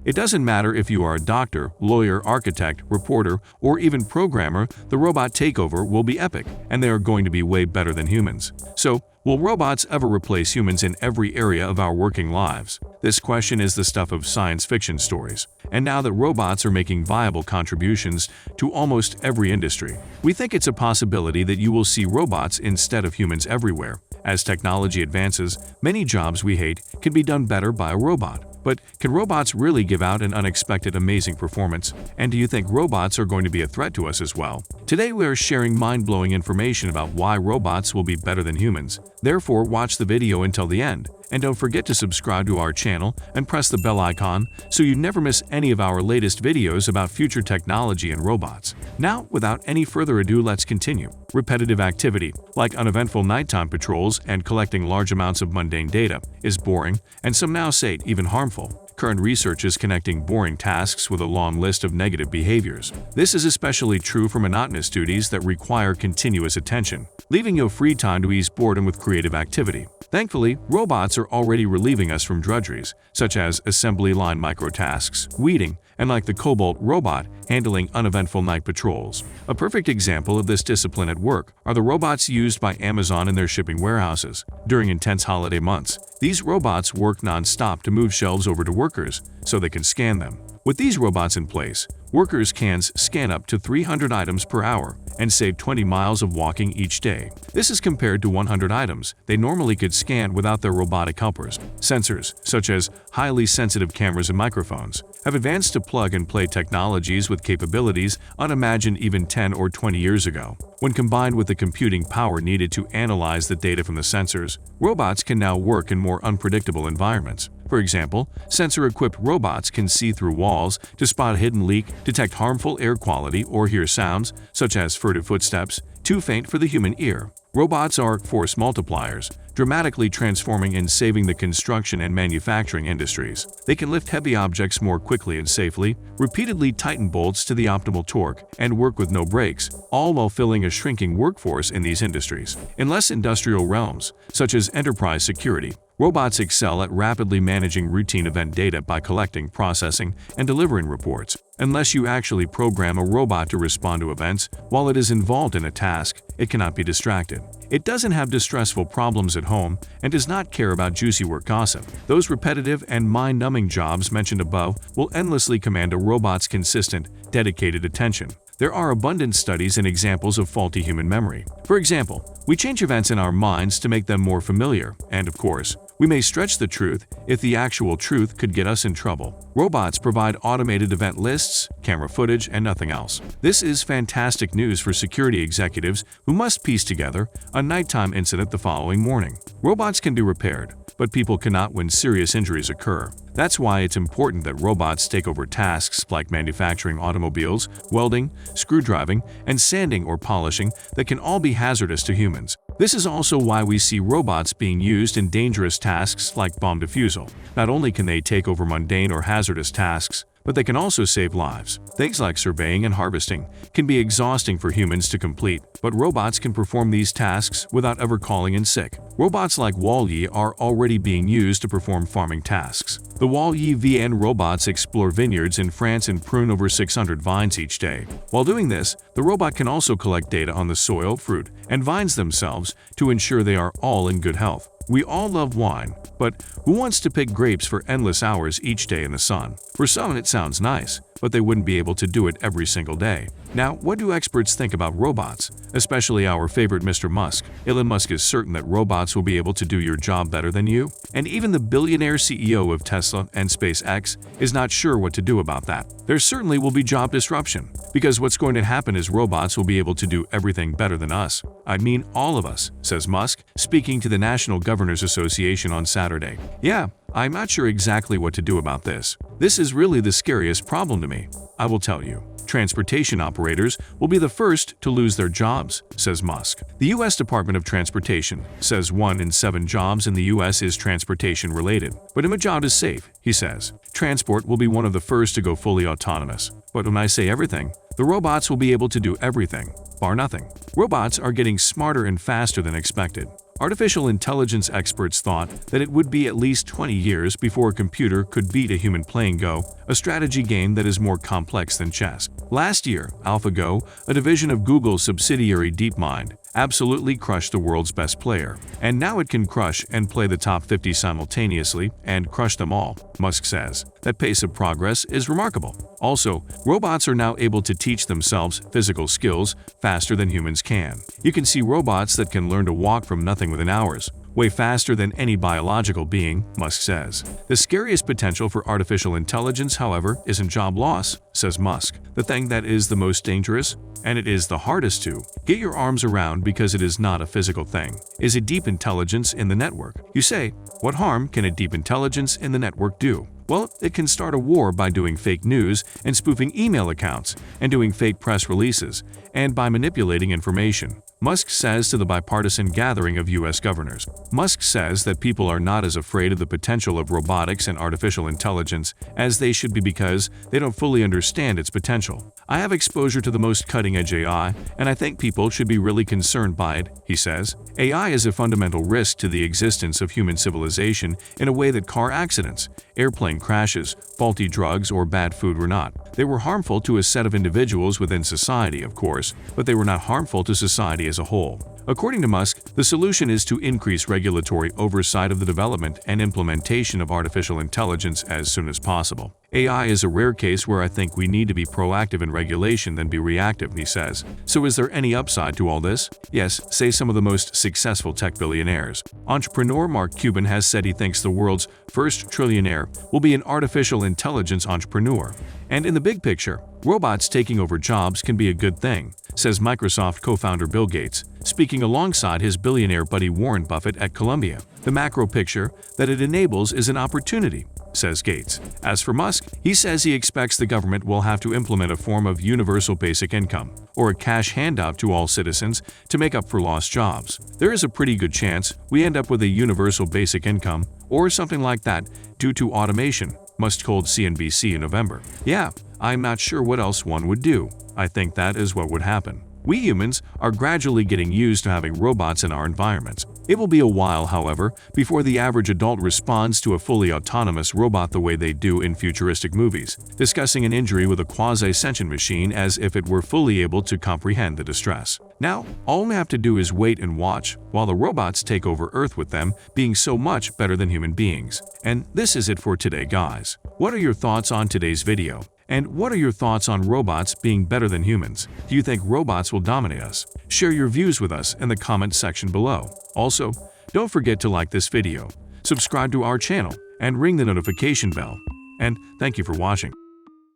It doesn't matter if you are a doctor, lawyer, architect, reporter, or even programmer, the robot takeover will be epic, and they are going to be way better than humans. So, will robots ever replace humans in every area of our working lives? This question is the stuff of science fiction stories. And now that robots are making viable contributions to almost every industry, we think it's a possibility that you will see robots instead of humans everywhere. As technology advances, many jobs we hate can be done better by a robot. But can robots really give out an unexpected amazing performance? And do you think robots are going to be a threat to us as well? Today we are sharing mind-blowing information about why robots will be better than humans. Therefore, watch the video until the end. And don't forget to subscribe to our channel and press the bell icon so you never miss any of our latest videos about future technology and robots. Now, without any further ado, let's continue. Repetitive activity, like uneventful nighttime patrols and collecting large amounts of mundane data, is boring, and some now say even harmful. Current research is connecting boring tasks with a long list of negative behaviors. This is especially true for monotonous duties that require continuous attention, leaving you free time to ease boredom with creative activity. Thankfully, robots are already relieving us from drudgeries, such as assembly line microtasks, weeding, and like the Cobalt robot, handling uneventful night patrols. A perfect example of this discipline at work are the robots used by Amazon in their shipping warehouses. During intense holiday months, these robots work non-stop to move shelves over to workers so they can scan them. With these robots in place, workers can scan up to 300 items per hour and save 20 miles of walking each day. This is compared to 100 items they normally could scan without their robotic helpers. Sensors, such as highly sensitive cameras and microphones, have advanced to plug-and-play technologies with capabilities unimagined even 10 or 20 years ago. When combined with the computing power needed to analyze the data from the sensors, robots can now work in more unpredictable environments. For example, sensor-equipped robots can see through walls to spot a hidden leak, detect harmful air quality, or hear sounds, such as furtive footsteps, too faint for the human ear. Robots are force multipliers, dramatically transforming and saving the construction and manufacturing industries. They can lift heavy objects more quickly and safely, repeatedly tighten bolts to the optimal torque, and work with no brakes, all while filling a shrinking workforce in these industries. In less industrial realms, such as enterprise security, robots excel at rapidly managing routine event data by collecting, processing, and delivering reports. Unless you actually program a robot to respond to events while it is involved in a task, it cannot be distracted. It doesn't have distressful problems at home and does not care about juicy work gossip. Those repetitive and mind-numbing jobs mentioned above will endlessly command a robot's consistent, dedicated attention. There are abundant studies and examples of faulty human memory. For example, we change events in our minds to make them more familiar, and of course, we may stretch the truth if the actual truth could get us in trouble. Robots provide automated event lists, camera footage, and nothing else. This is fantastic news for security executives who must piece together a nighttime incident the following morning. Robots can be repaired, but people cannot when serious injuries occur. That's why it's important that robots take over tasks like manufacturing automobiles, welding, screwdriving, and sanding or polishing that can all be hazardous to humans. This is also why we see robots being used in dangerous tasks like bomb defusal. Not only can they take over mundane or hazardous tasks, but they can also save lives. Things like surveying and harvesting can be exhausting for humans to complete, but robots can perform these tasks without ever calling in sick. Robots like Wall-E are already being used to perform farming tasks. The Wall-E VN robots explore vineyards in France and prune over 600 vines each day. While doing this, the robot can also collect data on the soil, fruit, and vines themselves to ensure they are all in good health. We all love wine, but who wants to pick grapes for endless hours each day in the sun? For some, it sounds nice, but they wouldn't be able to do it every single day. Now, what do experts think about robots, especially our favorite Mr. Musk? Elon Musk is certain that robots will be able to do your job better than you, and even the billionaire CEO of Tesla and SpaceX is not sure what to do about that. There certainly will be job disruption, because what's going to happen is robots will be able to do everything better than us. I mean all of us, says Musk, speaking to the National Governors Association on Saturday. Yeah, I'm not sure exactly what to do about this. This is really the scariest problem to me. I will tell you. Transportation operators will be the first to lose their jobs, says Musk. The U.S. Department of Transportation says 1 in 7 jobs in the U.S. is transportation-related. But if a job is safe, he says, transport will be one of the first to go fully autonomous. But when I say everything, the robots will be able to do everything, bar nothing. Robots are getting smarter and faster than expected. Artificial intelligence experts thought that it would be at least 20 years before a computer could beat a human playing Go, a strategy game that is more complex than chess. Last year, AlphaGo, a division of Google's subsidiary DeepMind, absolutely crushed the world's best player. And now it can crush and play the top 50 simultaneously and crush them all, Musk says. That pace of progress is remarkable. Also, robots are now able to teach themselves physical skills faster than humans can. You can see robots that can learn to walk from nothing within hours, way faster than any biological being, Musk says. The scariest potential for artificial intelligence, however, isn't job loss, says Musk. The thing that is the most dangerous, and it is the hardest to get your arms around because it is not a physical thing, is a deep intelligence in the network. You say, what harm can a deep intelligence in the network do? Well, it can start a war by doing fake news and spoofing email accounts and doing fake press releases, and by manipulating information, Musk says to the bipartisan gathering of U.S. governors. Musk says that people are not as afraid of the potential of robotics and artificial intelligence as they should be because they don't fully understand its potential. I have exposure to the most cutting-edge AI, and I think people should be really concerned by it, he says. AI is a fundamental risk to the existence of human civilization in a way that car accidents, airplane crashes, faulty drugs, or bad food were not. They were harmful to a set of individuals within society, of course, but they were not harmful to society as a whole. According to Musk, the solution is to increase regulatory oversight of the development and implementation of artificial intelligence as soon as possible. AI is a rare case where I think we need to be proactive in regulation than be reactive, he says. So is there any upside to all this? Yes, say some of the most successful tech billionaires. Entrepreneur Mark Cuban has said he thinks the world's first trillionaire will be an artificial intelligence entrepreneur. And in the big picture, robots taking over jobs can be a good thing, says Microsoft co-founder Bill Gates, speaking alongside his billionaire buddy Warren Buffett at Columbia. The macro picture that it enables is an opportunity, says Gates. As for Musk, he says he expects the government will have to implement a form of universal basic income, or a cash handout to all citizens to make up for lost jobs. There is a pretty good chance we end up with a universal basic income, or something like that, due to automation, Musk told CNBC in November. Yeah, I'm not sure what else one would do. I think that is what would happen. We humans are gradually getting used to having robots in our environments. It will be a while, however, before the average adult responds to a fully autonomous robot the way they do in futuristic movies, discussing an injury with a quasi-sentient machine as if it were fully able to comprehend the distress. Now, all we have to do is wait and watch while the robots take over Earth, with them being so much better than human beings. And this is it for today, guys. What are your thoughts on today's video? And what are your thoughts on robots being better than humans? Do you think robots will dominate us? Share your views with us in the comment section below. Also, don't forget to like this video, subscribe to our channel, and ring the notification bell. And thank you for watching.